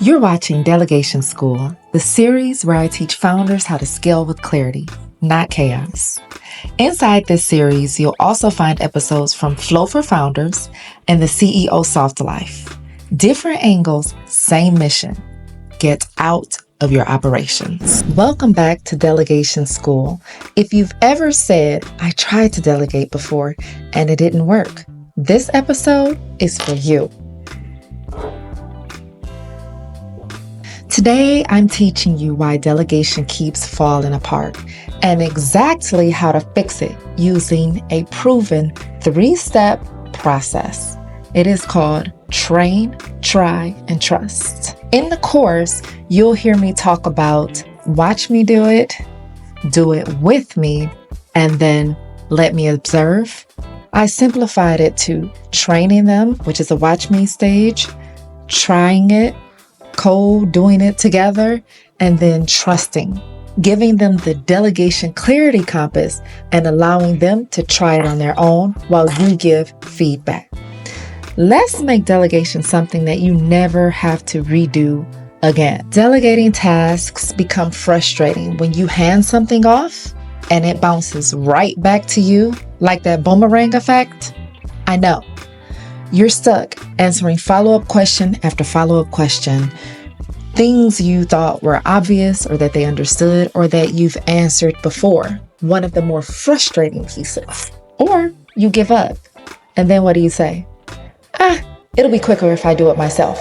You're watching Delegation School, the series where I teach founders how to scale with clarity, not chaos. Inside this series, you'll also find episodes from Flow for Founders and the CEO Soft Life. Different angles, same mission. Get out of your operations. Welcome back to Delegation School. If you've ever said, I tried to delegate before and it didn't work, this episode is for you. Today, I'm teaching you why delegation keeps falling apart and exactly how to fix it using a proven 3-step process. It is called Train, Try, and Trust. In the course, you'll hear me talk about watch me do it with me, and then let me observe. I simplified it to training them, which is a watch me stage, trying it, doing it together, and then trusting, giving them the delegation clarity compass and allowing them to try it on their own while you give feedback. Let's make delegation something that you never have to redo again. Delegating tasks become frustrating when you hand something off and it bounces right back to you like that boomerang effect. I know. You're stuck answering follow-up question after follow-up question, things you thought were obvious or that they understood or that you've answered before. One of the more frustrating pieces. Or you give up. And then what do you say? It'll be quicker if I do it myself.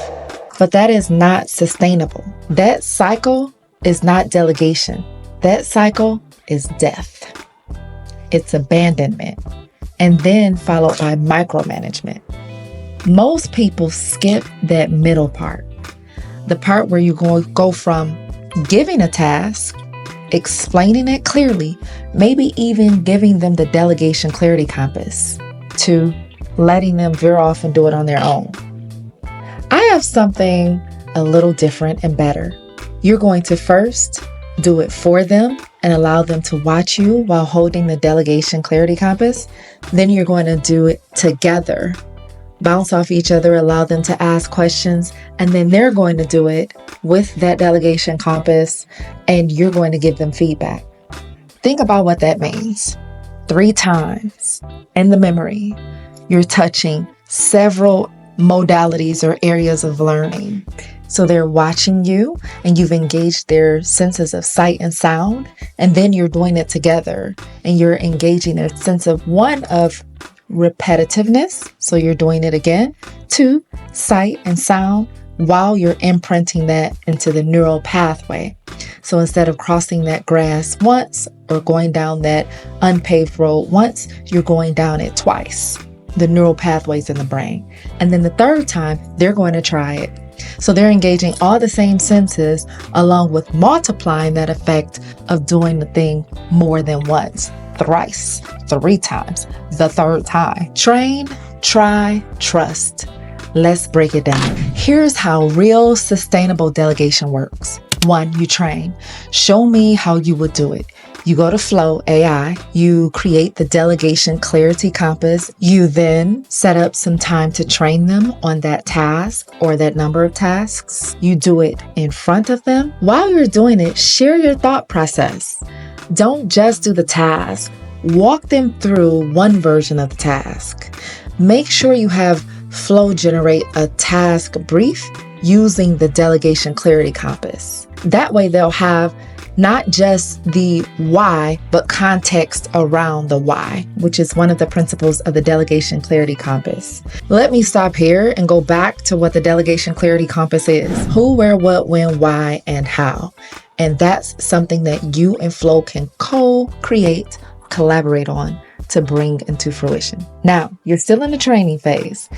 But that is not sustainable. That cycle is not delegation. That cycle is death. It's abandonment. And then followed by micromanagement. Most people skip that middle part. The part where you're going to go from giving a task, explaining it clearly, maybe even giving them the delegation clarity compass, to letting them veer off and do it on their own. I have something a little different and better. You're going to first do it for them and allow them to watch you while holding the delegation clarity compass. Then you're going to do it together. Bounce off each other, allow them to ask questions, and then they're going to do it with that delegation compass, and you're going to give them feedback. Think about what that means. 3 times in the memory, you're touching several modalities or areas of learning. So they're watching you, and you've engaged their senses of sight and sound, and then you're doing it together, and you're engaging their sense of repetitiveness, so you're doing it again. 2, sight and sound, while you're imprinting that into the neural pathway. So instead of crossing that grass once or going down that unpaved road once, you're going down it twice. The neural pathways in the brain. And then the 3rd time, they're going to try it. So they're engaging all the same senses along with multiplying that effect of doing the thing more than once. Thrice, 3 times, the 3rd time. Train, try, trust. Let's break it down. Here's how real sustainable delegation works. 1, you train. Show me how you would do it. You go to Flow AI, you create the delegation clarity compass. You then set up some time to train them on that task or that number of tasks. You do it in front of them. While you're doing it, share your thought process. Don't just do the task. Walk them through one version of the task. Make sure you have Flow generate a task brief using the delegation clarity compass. That way they'll have not just the why, but context around the why, which is one of the principles of the delegation clarity compass. Let me stop here and go back to what the delegation clarity compass is. Who, where, what, when, why, and how. And that's something that you and Flow can co-create, collaborate on to bring into fruition. Now, you're still in the training phase.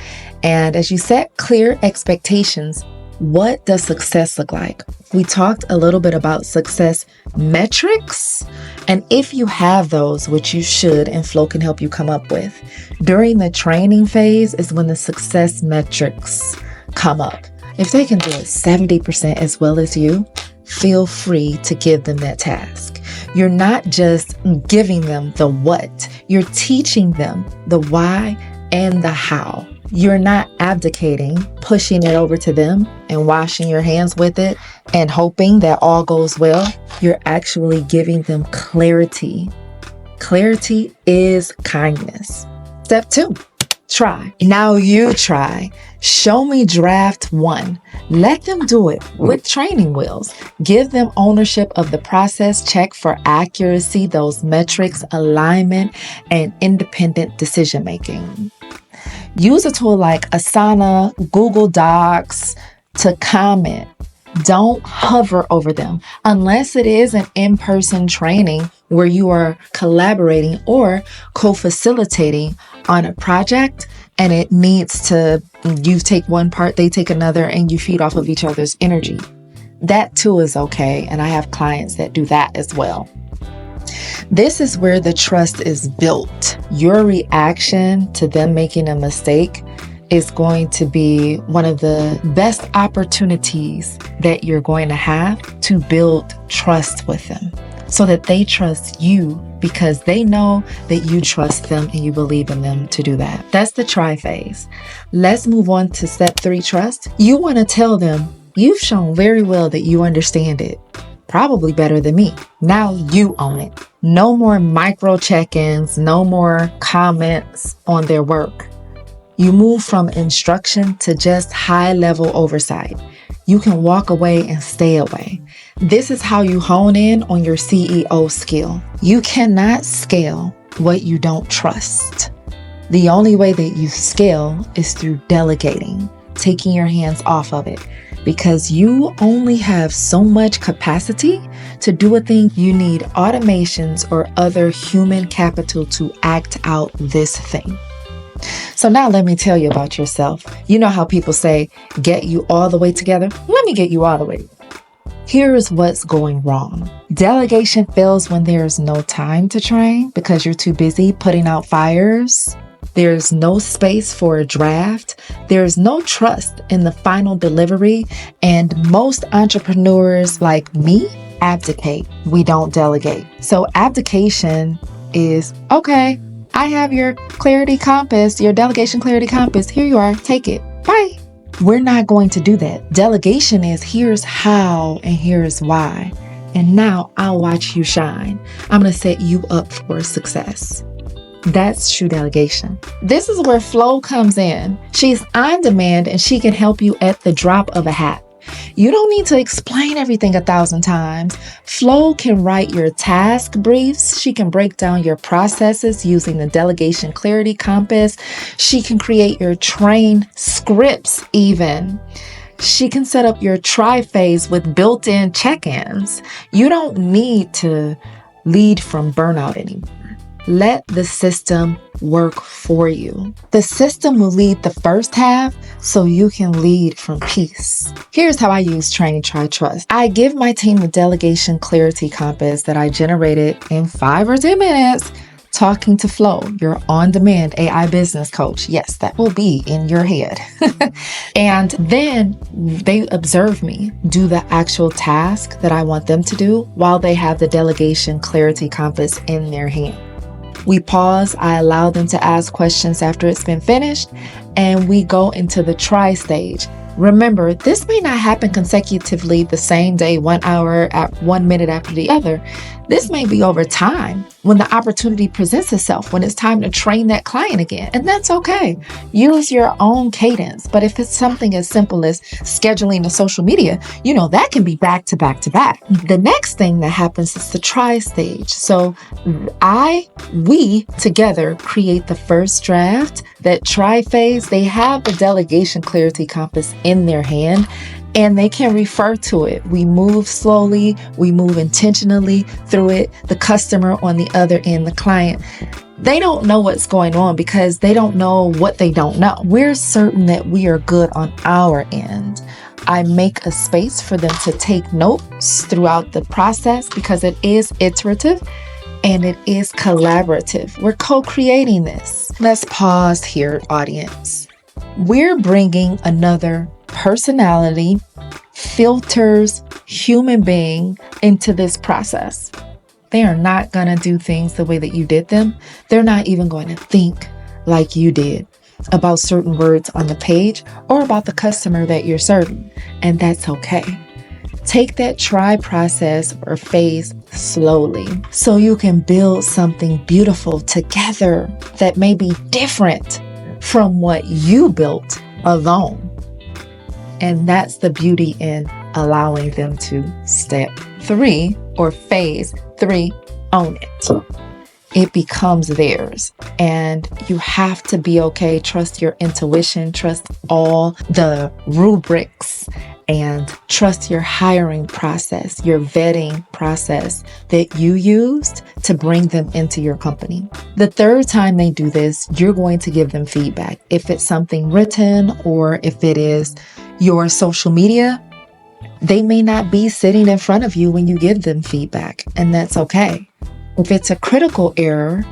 And as you set clear expectations, what does success look like? We talked a little bit about success metrics. And if you have those, which you should, and Flow can help you come up with, during the training phase is when the success metrics come up. If they can do it 70% as well as you, feel free to give them that task. You're not just giving them the what, you're teaching them the why and the how. You're not abdicating, pushing it over to them and washing your hands with it and hoping that all goes well. You're actually giving them clarity. Clarity is kindness. Step 2, try. Now you try. Show me draft 1. Let them do it with training wheels. Give them ownership of the process. Check for accuracy, those metrics, alignment, and independent decision making. Use a tool like Asana, Google Docs to comment. Don't hover over them unless it is an in-person training where you are collaborating or co-facilitating on a project and it needs to, you take one part, they take another, and you feed off of each other's energy. That too is okay, and I have clients that do that as well. This is where the trust is built. Your reaction to them making a mistake is going to be one of the best opportunities that you're going to have to build trust with them so that they trust you because they know that you trust them and you believe in them to do that. That's the try phase. Let's move on to step 3, trust. You want to tell them, you've shown very well that you understand it, probably better than me. Now you own it. No more micro check-ins, no more comments on their work. You move from instruction to just high-level oversight. You can walk away and stay away. This is how you hone in on your CEO skill. You cannot scale what you don't trust. The only way that you scale is through delegating, taking your hands off of it, because you only have so much capacity to do a thing. You need automations or other human capital to act out this thing. So now let me tell you about yourself. You know how people say, get you all the way together? Let me get you all the way. Here's what's going wrong. Delegation fails when there's no time to train because you're too busy putting out fires. There's no space for a draft. There's no trust in the final delivery. And most entrepreneurs like me abdicate. We don't delegate. So abdication is, okay, I have your clarity compass, your delegation clarity compass. Here you are. Take it. Bye. We're not going to do that. Delegation is here's how and here's why. And now I'll watch you shine. I'm going to set you up for success. That's true delegation. This is where Flow comes in. She's on demand and she can help you at the drop of a hat. You don't need to explain everything 1,000 times. Flo can write your task briefs. She can break down your processes using the delegation clarity compass. She can create your train scripts even. She can set up your try phase with built-in check-ins. You don't need to lead from burnout anymore. Let the system work for you. The system will lead the first half so you can lead from peace. Here's how I use Train, Try, Trust. I give my team the delegation clarity compass that I generated in 5 or 10 minutes talking to Flo, your on-demand AI business coach. Yes, that will be in your head. And then they observe me do the actual task that I want them to do while they have the delegation clarity compass in their hand. We pause, I allow them to ask questions after it's been finished, and we go into the try stage. Remember, this may not happen consecutively the same day, 1 hour at 1 minute after the other. This may be over time when the opportunity presents itself, when it's time to train that client again. And that's okay. Use your own cadence. But if it's something as simple as scheduling a social media, that can be back to back to back. The next thing that happens is the try stage. So we together create the first draft. That try phase, they have the delegation clarity compass in their hand and they can refer to it. We move slowly, we move intentionally through it. The customer on the other end, the client, they don't know what's going on because they don't know what they don't know. We're certain that we are good on our end. I make a space for them to take notes throughout the process because it is iterative and it is collaborative. We're co-creating this. Let's pause here, audience. We're bringing another personality, filters, human being into this process. They are not going to do things the way that you did them. They're not even going to think like you did. about certain words on the page or about the customer that you're serving, and that's okay. Take that try process or phase slowly so you can build something beautiful together that may be different from what you built alone. And that's the beauty in allowing them to step 3 or phase 3, own it. It becomes theirs. And you have to be okay. Trust your intuition, trust all the rubrics, and trust your hiring process, your vetting process that you used to bring them into your company. The third time they do this, you're going to give them feedback. If it's something written or if it is your social media, they may not be sitting in front of you when you give them feedback, and that's okay. If it's a critical error,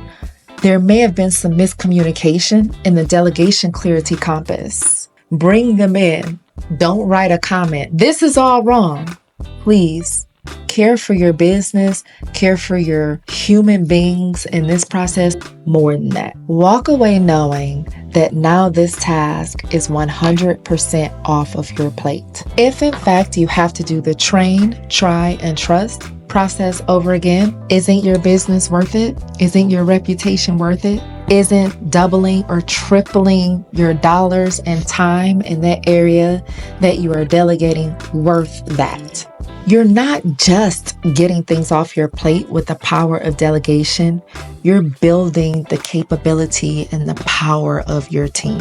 there may have been some miscommunication in the delegation clarity compass. Bring them in. Don't write a comment. This is all wrong. Please care for your business, care for your human beings in this process more than that. Walk away knowing that now this task is 100% off of your plate. If in fact you have to do the train, try, and trust process over again, isn't your business worth it? Isn't your reputation worth it? Isn't doubling or tripling your dollars and time in that area that you are delegating worth that? You're not just getting things off your plate with the power of delegation. You're building the capability and the power of your team.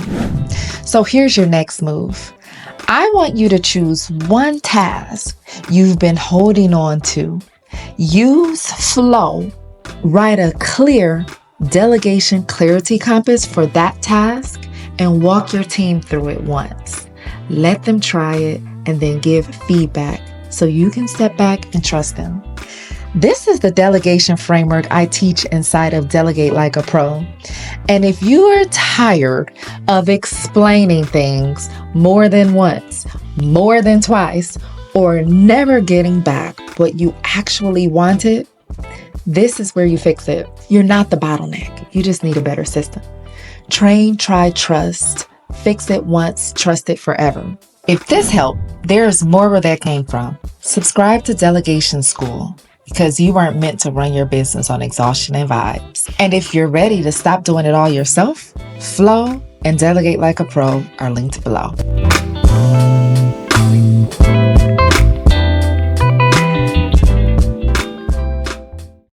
So here's your next move. I want you to choose one task you've been holding on to. Use flow. Write a clear delegation clarity compass for that task and walk your team through it once. Let them try it and then give feedback so you can step back and trust them. This is the delegation framework I teach inside of Delegate Like a Pro. And if you are tired of explaining things more than once, more than twice, or never getting back what you actually wanted, this is where you fix it. You're not the bottleneck. You just need a better system. Train, try, trust. Fix it once, trust it forever. If this helped, there's more where that came from. Subscribe to Delegation School because you weren't meant to run your business on exhaustion and vibes. And if you're ready to stop doing it all yourself, Flow and Delegate Like a Pro are linked below.